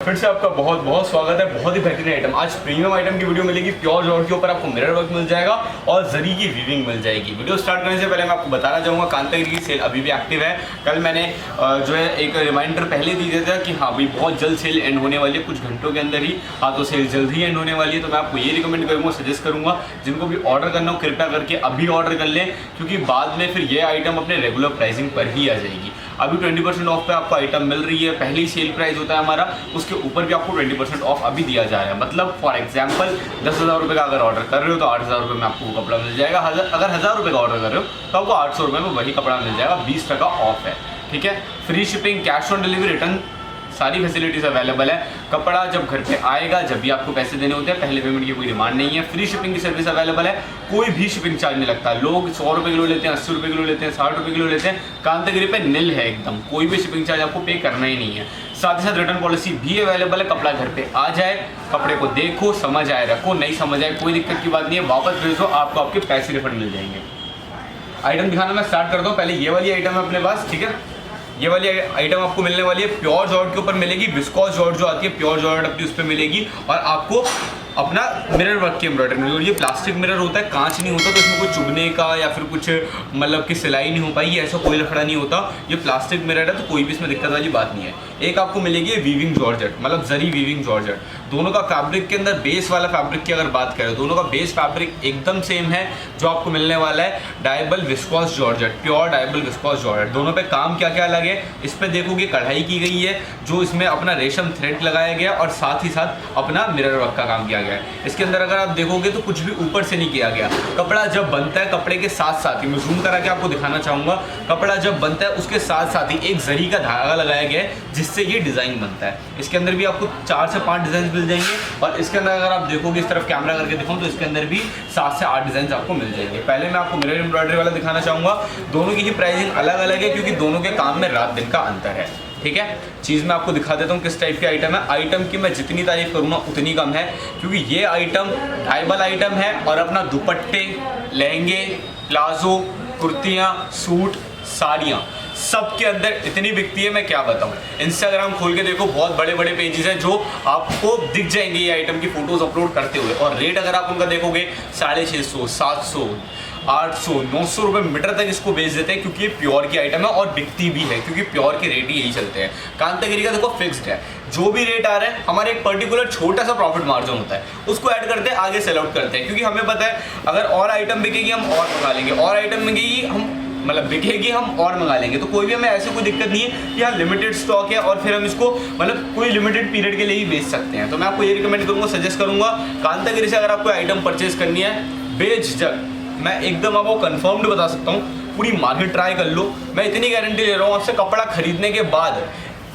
फिर से आपका बहुत बहुत स्वागत है। बहुत ही बेहतरीन आइटम, आज प्रीमियम आइटम की वीडियो मिलेगी। प्योर जॉर्ज के ऊपर आपको मिरर वर्क मिल जाएगा और जरी की वीविंग मिल जाएगी। वीडियो स्टार्ट करने से पहले मैं आपको बताना चाहूँगा कांतागिरी की सेल अभी भी एक्टिव है। कल मैंने जो है एक रिमाइंडर पहले दी दिया था कि हाँ भाई बहुत जल्द सेल एंड होने वाली है, कुछ घंटों के अंदर ही। हाँ तो सेल जल्द ही एंड होने वाली है, तो मैं आपको ये रिकमेंड करूँगा, सजेस्ट करूँगा जिनको भी ऑर्डर करना हो कृपया करके अभी ऑर्डर कर लें, क्योंकि बाद में फिर ये आइटम अपने रेगुलर प्राइसिंग पर ही आ जाएगी। अभी 20% ऑफ पे आपको आइटम मिल रही है, पहले ही सेल प्राइस होता है हमारा, उसके ऊपर भी आपको 20% ऑफ अभी दिया जा रहा है। मतलब फॉर एग्जांपल 10,000 रुपये का अगर ऑर्डर कर रहे हो तो 8,000 रुपये में आपको कपड़ा मिल जाएगा। अगर 1,000 रुपये का ऑर्डर कर रहे हो तो आपको 800 रुपये में वही कपड़ा मिल जाएगा। 20% ऑफ है, ठीक है। Free shipping, cash on delivery, return, सारी फैसिलिटीज़ अवेलेबल है। कपड़ा जब घर पे आएगा जब भी आपको पैसे देने होते हैं, पहले पेमेंट की कोई डिमांड नहीं है। फ्री शिपिंग की सर्विस अवेलेबल है, कोई भी शिपिंग चार्ज नहीं लगता। लोग 100 रुपये किलो लेते हैं, 80 रुपये किलो लेते हैं, 60 रुपये किलो लेते हैं। कांतागिरी पे नील है एकदम, कोई भी शिपिंग चार्ज आपको पे करना ही नहीं है। साथ ही साथ रिटर्न पॉलिसी भी अवेलेबल है। कपड़ा घर पे आ जाए, कपड़े को देखो, समझ आए रखो, नहीं समझ आए कोई दिक्कत की बात नहीं है, वापस भेज दो, आपको आपके पैसे रिफंड मिल जाएंगे। आइटम दिखाना मैं स्टार्ट करता हूँ। पहले ये वाली आइटम है अपने पास, ठीक है। ये वाली आइटम आपको मिलने वाली है प्योर जॉर्ज के ऊपर मिलेगी। विस्कोस जॉर्ज जो आती है प्योर जॉर्ज अपनी उस पर मिलेगी, और आपको अपना मिरर वर्क की एम्ब्रॉयडरी मिलेगी। और ये प्लास्टिक मिरर होता है, कांच नहीं होता, तो इसमें कोई चुभने का या फिर कुछ मतलब कि सिलाई नहीं हो पाई, ऐसा कोई लफड़ा नहीं होता। ये प्लास्टिक मिरर है तो कोई भी इसमें दिक्कत वाली बात नहीं है। एक आपको मिलेगी वीविंग जॉर्जेट, मतलब जरी वीविंग जॉर्जेट। दोनों का फैब्रिक के अंदर बेस वाला फैब्रिक की अगर बात करें, दोनों का बेस फैब्रिक एकदम सेम है। जो आपको मिलने वाला है dyeable viscose georgette, pure dyeable viscose georgette. दोनों पे काम क्या क्या अलग है, इस पे देखोगे कढ़ाई की गई है, जो इसमें अपना रेशम थ्रेड लगाया गया और साथ ही साथ अपना मिरर वर्क का काम किया गया है। इसके अंदर अगर आप देखोगे तो कुछ भी ऊपर से नहीं किया गया। कपड़ा जब बनता है, कपड़े के साथ साथ ही मैं जूम करा के आपको दिखाना चाहूँगा, कपड़ा जब बनता है उसके साथ साथ ही एक जरी का धागा लगाया गया है जिससे ये डिज़ाइन बनता है। इसके अंदर भी आपको 4 से 5 डिज़ाइन मिल जाएंगे, और इसके अंदर अगर आप देखोगे, इस तरफ कैमरा करके दिखाऊँ तो इसके अंदर भी 7 से 8 डिज़ाइन आपको मिल जाएंगे। पहले मैं आपको मिरर एम्ब्रॉयडरी वाला दिखाना चाहूँगा। दोनों की ही प्राइसिंग अलग अलग है, क्योंकि दोनों के काम में रात दिन का अंतर है, ठीक है। चीज़ मैं आपको दिखा देता हूँ किस टाइप की आइटम है। आइटम की मैं जितनी तारीफ करूँगा उतनी कम है, क्योंकि ये आइटम डायबल आइटम है, और अपना दुपट्टे, लहंगे, प्लाजो, कुर्तियाँ, सूट, साड़ियाँ सबके अंदर इतनी बिकती है, मैं क्या बताऊँ। इंस्टाग्राम खोल के देखो, बहुत बड़े बड़े पेजेस हैं जो आपको दिख जाएंगे ये आइटम की फ़ोटोज़ अपलोड करते हुए, और रेट अगर आप उनका देखोगे 650, 700, 800, 900 रुपये मीटर तक इसको बेच देते हैं, क्योंकि ये प्योर की आइटम है और बिकती भी है, क्योंकि प्योर के रेट ही यही चलते हैं। कांतागिरी का देखो फिक्स्ड है, जो भी रेट आ रहा है हमारे एक पर्टिकुलर छोटा सा प्रॉफिट मार्जिन होता है, उसको ऐड करते हैं, आगे सेल आउट करते हैं, क्योंकि हमें पता है अगर और आइटम बिकेगी हम और मंगा लेंगे, और आइटम बिकेगी हम मतलब बिकेगी हम और मंगा लेंगे। तो कोई भी हमें ऐसी कोई दिक्कत नहीं है कि हाँ लिमिटेड स्टॉक है और फिर हम इसको मतलब कोई लिमिटेड पीरियड के लिए ही बेच सकते हैं। तो मैं आपको ये रिकमेंड करूँगा, सजेस्ट करूँगा, कांतागिरी से अगर आपको आइटम परचेज करनी है बेझिझक, मैं एकदम आपको कंफर्म्ड बता सकता हूँ, पूरी मार्केट ट्राई कर लो। मैं इतनी गारंटी ले रहा हूँ आपसे, कपड़ा खरीदने के बाद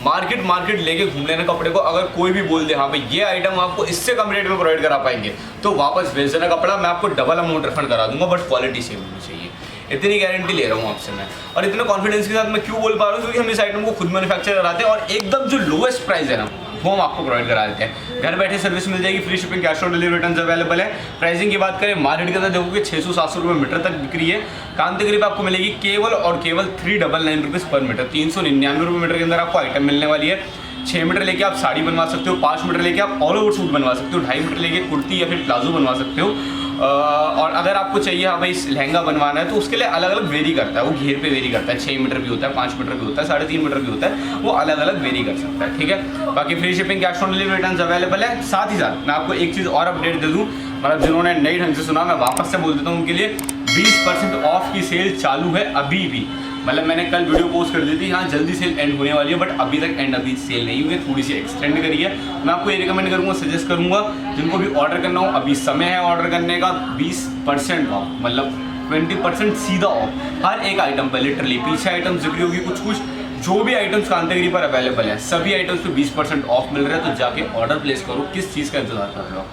मार्केट लेके घूम लेना कपड़े को। अगर कोई भी बोल दे हाँ भाई ये आइटम आपको इससे कम रेट में प्रोवाइड करा पाएंगे, तो वापस भेज देना कपड़ा, मैं आपको डबल अमाउंट रिफंड करा दूंगा, बट क्वालिटी सेम होनी चाहिए। इतनी गारंटी ले रहा हूँ आपसे मैं, और इतने कॉन्फिडेंस के साथ मैं क्यों बोल पा रहा हूँ, क्योंकि हम इस आइटम को खुद मैन्युफैक्चर कराते हैं, और एकदम जो लोएस्ट प्राइस है ना वो हम आपको प्रोवाइड करा देते हैं। घर बैठे सर्विस मिल जाएगी, free shipping, cash on delivery, return available है। प्राइसिंग की बात करें, मार्केट के अंदर देखोगे 600-700 रुपये मीटर तक बिक्री है। कांतागिरी पे आपको मिलेगी केवल और केवल 399 रुपीज़ पर मीटर, 399 रुपये मीटर के अंदर आपको आइटम मिलने वाली है। 6 मीटर लेके आप साड़ी बनवा सकते हो, 5 मीटर लेके आप ऑल ओवर सूट बनवा सकते हो, 2.5 मीटर लेके कुर्ती या फिर प्लाजो बनवा सकते हो। और अगर आपको चाहिए हाँ भाई लहंगा बनवाना है, तो उसके लिए अलग अलग वेरी करता है, वो घेर पे वेरी करता है। 6 मीटर भी होता है, 5 मीटर भी होता है, 3.5 मीटर भी होता है, वो अलग अलग वेरी कर सकता है, ठीक है। बाकी free shipping, cash on delivery, return available है। साथ ही साथ मैं आपको एक चीज़ और अपडेट दे दूँ, मतलब जिन्होंने नई ढंग से सुना, मैं वापस से बोल देता हूँ उनके लिए, 20% ऑफ की सेल चालू है अभी भी। मतलब मैंने कल वीडियो पोस्ट कर दी थी, हाँ जल्दी सेल एंड होने वाली है, बट अभी तक एंड अभी सेल नहीं हुई है, थोड़ी सी एक्सटेंड करी है। मैं आपको ये रिकमेंड करूँगा, सजेस्ट करूँगा, जिनको भी ऑर्डर करना हो अभी समय है ऑर्डर करने का। 20% ऑफ, मतलब 20% सीधा ऑफ हर एक आइटम पर, लिटरली। पीछे आइटम जिक्र होगी कुछ जो भी आइटम्स कांतागिरी पर अवेलेबल है, सभी आइटम्स पे 20% ऑफ मिल रहा है, तो जाके ऑर्डर प्लेस करो। किस चीज़ का इंतजार कर रहे हो?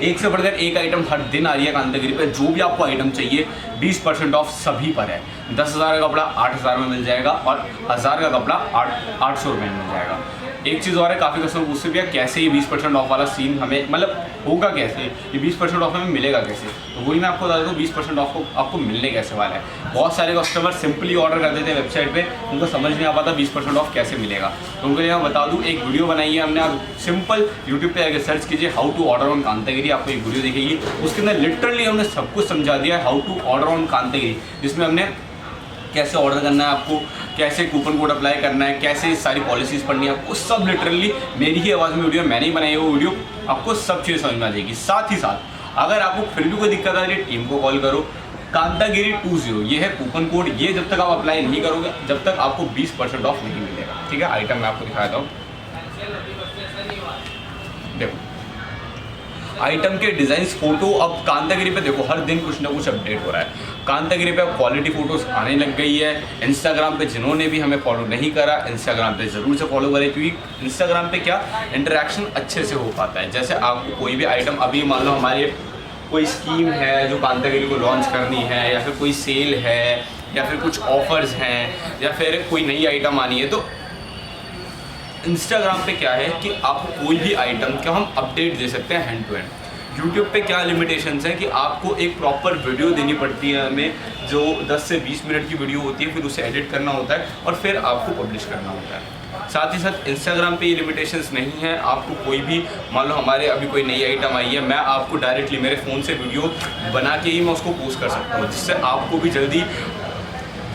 एक से बढ़कर एक आइटम हर दिन आ रही है कांतागिरी पे। जो भी आपको आइटम चाहिए 20% ऑफ सभी पर है। 10,000 का कपड़ा 8,000 में मिल जाएगा, और 1,000 का कपड़ा 800 रुपये में मिल जाएगा। एक चीज़ और है, काफ़ी कस्टमर पूछते भी है कैसे ये 20% ऑफ वाला सीन हमें मतलब होगा कैसे, ये 20% ऑफ हमें मिलेगा कैसे। तो वही मैं आपको बता दूँ 20% ऑफ को आपको मिलने कैसे वाला है। बहुत सारे कस्टमर सिंपली ऑर्डर कर देते हैं वेबसाइट पे, उनको समझ नहीं आ पाता 20% ऑफ कैसे मिलेगा। तो उनको लिए मैं बता दूँ, एक वीडियो बनाई है हमने, आप सिंपल यूट्यूब पे आगे सर्च कीजिए how to order on Kantagiri, आपको एक वीडियो दिखेगी। उसके अंदर लिटरली हमने सब कुछ समझा दिया है how to order on Kantagiri, जिसमें हमने कैसे ऑर्डर करना है, आपको कैसे कूपन कोड अप्लाई करना है, कैसे सारी पॉलिसीज़ पढ़नी है, आपको सब लिटरली मेरी ही आवाज़ में वीडियो, मैंने ही बनाई है वो वीडियो, आपको सब चीज़ें समझ में आ जाएगी। साथ ही साथ अगर आपको फिर भी कोई दिक्कत आ रही है टीम को कॉल करो, कांतागिरी 20 ये है कूपन कोड, ये जब तक आप अप्लाई नहीं करोगे जब तक आपको 20% ऑफ नहीं मिलेगा। ठीक है, आइटम मैं आपको दिखाता हूँ, देखो आइटम के डिज़ाइंस फोटो। अब कांतागिरी पे देखो हर दिन कुछ ना कुछ अपडेट हो रहा है। कांतागिरी पे अब क्वालिटी फ़ोटोज़ आने लग गई है। इंस्टाग्राम पे जिन्होंने भी हमें फॉलो नहीं करा, इंस्टाग्राम पे ज़रूर से फॉलो करें, क्योंकि इंस्टाग्राम पे क्या इंटरेक्शन अच्छे से हो पाता है। जैसे आपको कोई भी आइटम, अभी मान लो हमारे कोई स्कीम है जो कांतागिरी को लॉन्च करनी है, या फिर कोई सेल है, या फिर कुछ ऑफर्स हैं, या फिर कोई नई आइटम आनी है, तो इंस्टाग्राम पे क्या है कि आपको कोई भी आइटम का हम अपडेट दे सकते हैं हैंड टू हैंड। यूट्यूब पे क्या लिमिटेशंस हैं कि आपको एक प्रॉपर वीडियो देनी पड़ती है हमें, जो 10 से 20 मिनट की वीडियो होती है, फिर उसे एडिट करना होता है और फिर आपको पब्लिश करना होता है। साथ ही साथ इंस्टाग्राम पे ये लिमिटेशंस नहीं है, आपको कोई भी मान लो हमारे अभी कोई नई आइटम आई है, मैं आपको डायरेक्टली मेरे फ़ोन से वीडियो बना के ही मैं उसको पोस्ट कर सकता हूँ, जिससे आपको भी जल्दी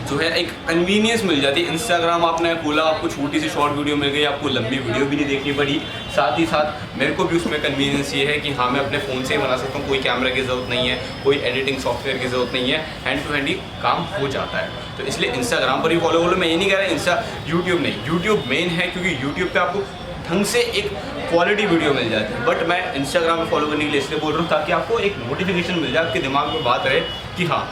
जो है एक कन्वीनियंस मिल जाती है। इंस्टाग्राम आपने खोला, आपको छोटी सी शॉर्ट वीडियो मिल गई, आपको लंबी वीडियो भी नहीं देखनी पड़ी। साथ ही साथ मेरे को भी उसमें कन्वीनियंस ये है कि हाँ मैं अपने फ़ोन से ही बना सकता हूँ, कोई कैमरा की ज़रूरत नहीं है, कोई एडिटिंग सॉफ्टवेयर की ज़रूरत नहीं है, हैंड टू हैंड ही काम हो जाता है। तो इसलिए इंस्टाग्राम पर ही फॉलो करो। मैं ये नहीं कह रहा यूट्यूब नहीं, यूट्यूब मेन है क्योंकि यूट्यूब पर आपको ढंग से एक क्वालिटी वीडियो मिल जाती है, बट मैं इंस्टाग्राम में फॉलो करने के लिए इसलिए बोल रहा हूँ ताकि आपको एक नोटिफिकेशन मिल जाए, आपके दिमाग में बात रहे कि हाँ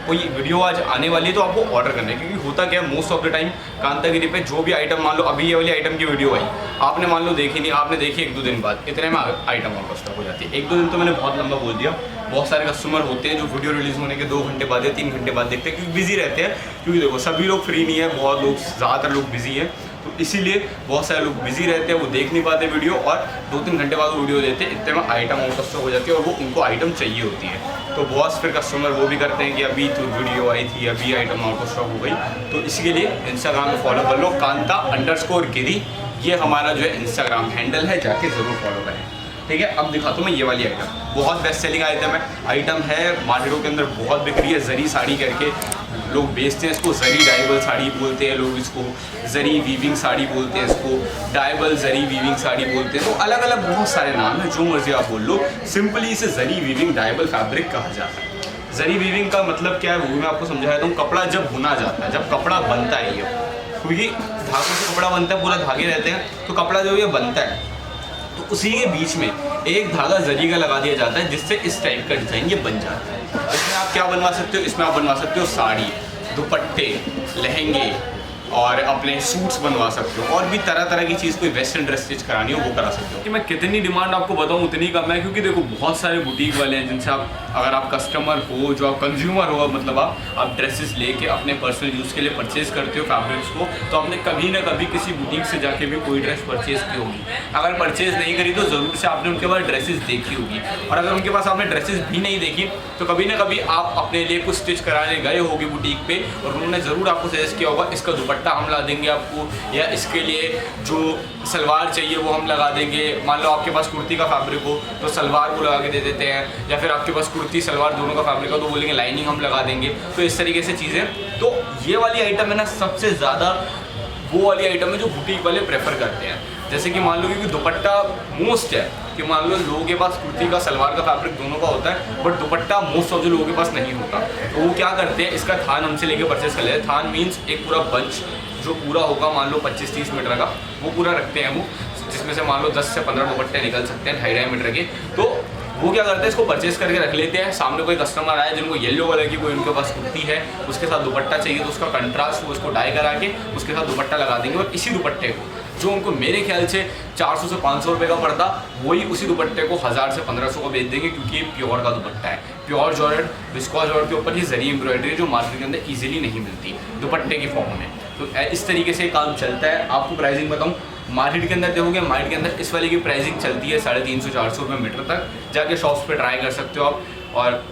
कोई वीडियो आज आने वाली है तो आपको ऑर्डर करना है। क्योंकि होता क्या है most of the time Kantagiri पे जो भी आइटम, मान लो अभी ये वाली आइटम की वीडियो आई, आपने मान लो देखी नहीं, आपने देखी 1-2 दिन बाद, इतने में आइटम और स्टॉक हो जाती है। 1-2 दिन तो मैंने बहुत लंबा बोल दिया। बहुत सारे कस्टमर होते हैं जो वीडियो रिलीज़ होने के 2 घंटे बाद या 3 घंटे बाद देखते हैं, क्योंकि बिजी रहते हैं। क्योंकि देखो सभी लोग फ्री नहीं है, बहुत लोग, ज़्यादातर लोग बिजी हैं, तो इसीलिए बहुत सारे लोग बिजी रहते हैं, वो देख नहीं पाते वीडियो, और 2-3 घंटे बाद वो वीडियो देते हैं, इतने में आइटम आउट ऑफ स्टॉक हो जाती है और वो उनको आइटम चाहिए होती है। तो बहुत फिर कस्टमर वो भी करते हैं कि अभी तो वीडियो आई थी, अभी आइटम आउट ऑफ स्टॉक हो गई। तो इसके लिए इंस्टाग्राम में फॉलो कर लो, कांता_गिरी, ये हमारा जो है इंस्टाग्राम हैंडल है, जाके ज़रूर फॉलो करें। ठीक है, अब दिखाता हूँ मैं ये वाली आइटम, बहुत बेस्ट सेलिंग आइटम है, मार्केटों के अंदर बहुत बिक रही है। जरी साड़ी करके लोग बेचते हैं इसको, जरी डाइबल साड़ी बोलते हैं लोग इसको, जरी वीविंग साड़ी बोलते हैं इसको, डाइबल जरी वीविंग साड़ी बोलते हैं। तो अलग अलग बहुत सारे नाम हैं, जो मर्जी आप बोल लो, सिंपली इसे जरी वीविंग डाइबल फैब्रिक कहा जाता है। जरी वीविंग का मतलब क्या है वो मैं आपको समझाया हूँ। कपड़ा जब बुना जाता है, जब कपड़ा बनता है, ये क्योंकि धागों से कपड़ा बनता है, पूरा धागे रहते हैं, तो कपड़ा जो ये बनता है, तो उसी के बीच में एक धागा जरी का लगा दिया जाता है, जिससे इस टाइप का डिज़ाइन ये बन जाता है। इसमें आप क्या बनवा सकते हो, इसमें आप बनवा सकते हो साड़ी, दुपट्टे, लहंगे और अपने सूट्स बनवा सकते हो, और भी तरह तरह की चीज़, कोई वेस्टर्न ड्रेस स्टिच करानी हो वो करा सकते हो। कि मैं कितनी डिमांड आपको बताऊं उतनी कम है, क्योंकि देखो बहुत सारे बुटीक वाले हैं जिनसे आप, अगर आप कस्टमर हो, जो आप कंज्यूमर हो, मतलब आप ड्रेसेस लेके अपने पर्सनल यूज़ के लिए परचेज़ करते हो फैब्रिक्स को, तो आपने कभी ना कभी किसी बुटीक से जाके भी कोई ड्रेस परचेज़ की होगी। अगर परचेज़ नहीं करी तो ज़रूर से आपने उनके पास ड्रेसेस देखी होगी, और अगर उनके पास आपने ड्रेसेस भी नहीं देखी तो कभी ना कभी आप अपने लिए कुछ स्टिच कराने गए होगे बुटीक पे, और उन्होंने ज़रूर आपको सजेस्ट किया होगा इसका दुपट्टा हम ला देंगे आपको, या इसके लिए जो सलवार चाहिए वो हम लगा देंगे। मान लो आपके पास कुर्ती का फैब्रिक हो तो सलवार को लगा के दे देते हैं, या फिर आपके पास कुर्ती सलवार दोनों का फैब्रिक हो तो बोलेंगे लाइनिंग हम लगा देंगे। तो इस तरीके से चीज़ें, तो ये वाली आइटम है ना सबसे ज़्यादा वो वाली आइटम है जो बुटीक वाले प्रेफर करते हैं। जैसे कि मान लो कि दुपट्टा मोस्ट है, कि मान लो लोगों के पास कुर्ती का सलवार का फैब्रिक दोनों का होता है, बट दुपट्टा मोस्ट ऑफ जो लोगों के पास नहीं होता, तो वो क्या करते हैं, इसका थान हमसे लेके परचेस कर लेते हैं। थान मीन्स एक पूरा बंच जो पूरा होगा, मान लो 25-30 मीटर का, वो पूरा रखते हैं वो, जिसमें से मान लो 10 से 15 दुपट्टे निकल सकते हैं 2.5 मीटर के। तो वो क्या करते हैं, इसको परचेस करके रख लेते हैं। सामने कोई कस्टमर आया जिनको येलो कलर की कोई उनके पास कुर्ती है, उसके साथ दुपट्टा चाहिए, तो उसका कंट्रास्ट वो उसको डाई करा के उसके साथ दुपट्टा लगा देंगे, और इसी दुपट्टे को जो उनको मेरे ख्याल से 400 से 500 रुपये का पड़ता, वही उसी दुपट्टे को 1000 से 1500 का बेच देंगे, क्योंकि ये प्योर का दुपट्टा है। प्योर जॉर्जेट, विस्कोस जॉर्जेट के ऊपर ये जरी एम्ब्रॉयडरी जो मार्केट के अंदर ईजिली नहीं मिलती दुपट्टे की फॉर्म में। तो इस तरीके से काम चलता है। आपको प्राइसिंग बताऊँ, मार्केट के अंदर देखोगे, मार्केट के अंदर इस वाले की प्राइसिंग चलती है 350-400 रुपये मीटर तक। जाके शॉप्स पे ट्राई कर सकते हो आप। और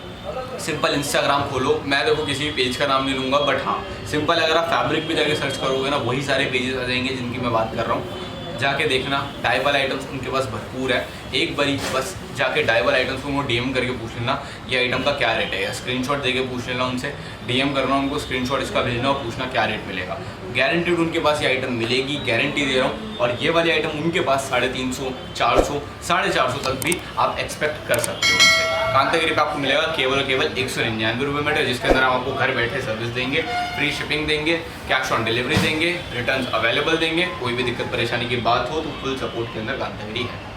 सिंपल इंस्टाग्राम खोलो, मैं देखो किसी भी पेज का नाम नहीं लूँगा, बट हाँ सिंपल अगर आप फैब्रिक पे जाके सर्च करोगे ना, वही सारे पेजेस आ जाएंगे जिनकी मैं बात कर रहा हूँ। जाके देखना, डाइवल आइटम्स उनके पास भरपूर है। एक बारी बस जाके डाइवल आइटम्स को डीएम करके पूछ लेना ये आइटम का क्या रेट है, या स्क्रीनशॉट देके पूछ लेना उनसे, डीएम करना उनको, स्क्रीनशॉट इसका भेजना और पूछना क्या रेट मिलेगा। गारंटीड उनके पास ये आइटम मिलेगी, गारंटी दे रहा हूँ। और ये वाली आइटम उनके पास 350, 400, 450 तक भी आप एक्सपेक्ट कर सकते हो उनसे। कांतागिरी पे आपको मिलेगा केवल 199 रुपये मीटर, जिसके अंदर हम आपको घर बैठे सर्विस देंगे, फ्री शिपिंग देंगे, कैश ऑन डिलीवरी देंगे, रिटर्न अवेलेबल देंगे। कोई भी दिक्कत परेशानी की बात हो तो फुल सपोर्ट के अंदर कांतागिरी है।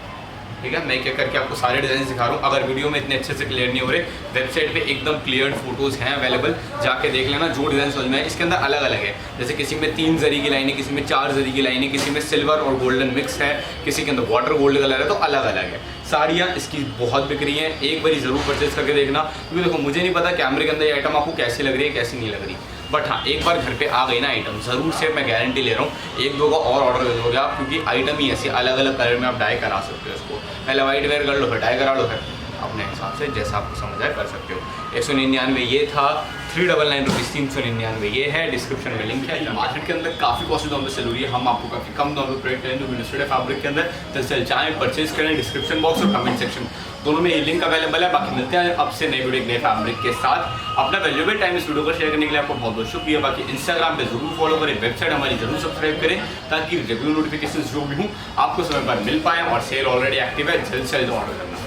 ठीक है, मैं क्या करके आपको सारे डिज़ाइन दिखा रहा हूँ। अगर वीडियो में इतने अच्छे से क्लियर नहीं हो रहे, वेबसाइट पे एकदम क्लियर फोटोज़ हैं अवेलेबल, जाके देख लेना। जो डिज़ाइन समझ में है, इसके अंदर अलग अलग है, जैसे किसी में 3 जरी की लाइन है, किसी में 4 जरी की लाइन है, किसी में सिल्वर और गोल्डन मिक्स है, किसी के अंदर वाटर गोल्ड कलर है, तो अलग अलग है। साड़ियाँ इसकी बहुत बिक रही हैं, एक बारी ज़रूर परचेज करके देखना। क्योंकि देखो मुझे नहीं पता कैमरे के अंदर ये आइटम आपको कैसी लग रही है कैसी नहीं लग रही, बट हाँ एक बार घर पे आ गई ना आइटम, ज़रूर से मैं गारंटी ले रहा हूँ 1-2 का और ऑर्डर दे दोगे आप, क्योंकि आइटम ही ऐसी अलग अलग कलर में आप डाई करा सकते हो इसको। पहले वाइट वेयर कर लो, फिर डाई करा लो, फिर अपने हिसाब से जैसा आपको समझ आए कर सकते हो। 199 ये था, 399 रुपीज़ 399 ये है। डिस्क्रिप्शन में लिंक है। मार्केट के अंदर काफ़ी कॉस्टली दाम पे सेल हो रही है, हम आपको काफ़ी कम दाम पे प्रोवाइड करेंगे विनिस्टेड फैब्रिक के अंदर। तो चाहे परचेज करें, डिस्क्रिप्शन बॉक्स और कमेंट सेक्शन दोनों में ये लिंक अवेलेबल है। बाकी मिलते हैं अब से नई वीडियो नए फैब्रिक के साथ। अपना वैल्यूएबल टाइम इस वीडियो को शेयर करने के लिए आपको बहुत बहुत शुक्रिया। बाकी इंस्टाग्राम पे जरूर फॉलो करें, वेबसाइट हमारी जरूर सब्सक्राइब करें, ताकि रेगुलर नोटिफिकेशन जो भी हूँ आपको समय पर मिल पाए। और सेल ऑलरेडी एक्टिव है, जल्द से जल्द ऑर्डर करना।